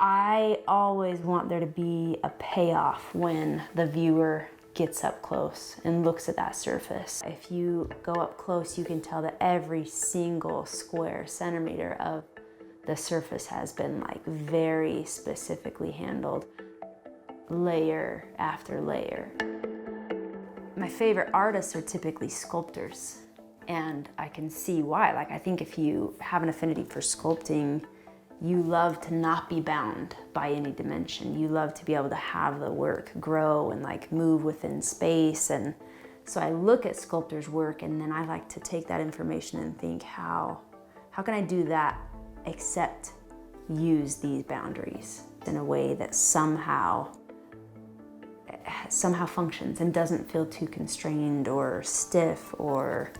I always want there to be a payoff when the viewer gets up close and looks at that surface. If you go up close, you can tell that every single square centimeter of the surface has been like very specifically handled, layer after layer. My favorite artists are typically sculptors, and I can see why. Like, I think if you have an affinity for sculpting, you love to not be bound by any dimension. You love to be able to have the work grow and like move within space. And so I look at sculptors' work, and then I like to take that information and think, how can I do that except use these boundaries in a way that somehow functions and doesn't feel too constrained or stiff or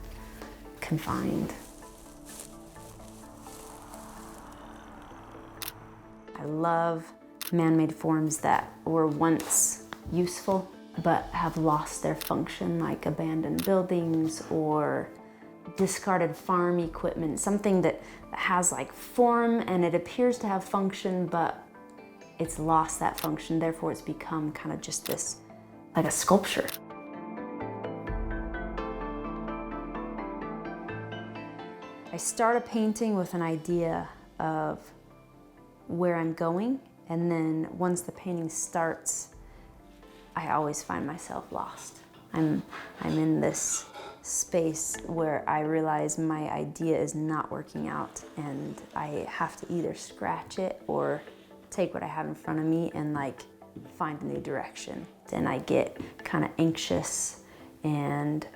confined. I love man-made forms that were once useful but have lost their function, like abandoned buildings or discarded farm equipment, something that has like form and it appears to have function, but it's lost that function, therefore it's become kind of just this, like a sculpture. I start a painting with an idea of where I'm going, and then once the painting starts, I always find myself lost. I'm in this space where I realize my idea is not working out, and I have to either scratch it or take what I have in front of me and like find a new direction. Then I get kind of anxious and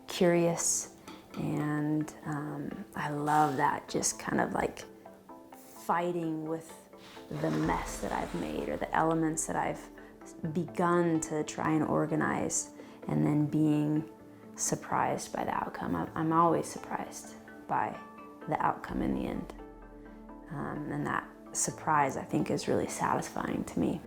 curious, and I love that, just kind of like fighting with the mess that I've made or the elements that I've begun to try and organize, and then being surprised by the outcome. I'm always surprised by the outcome in the end. And that surprise, I think, is really satisfying to me.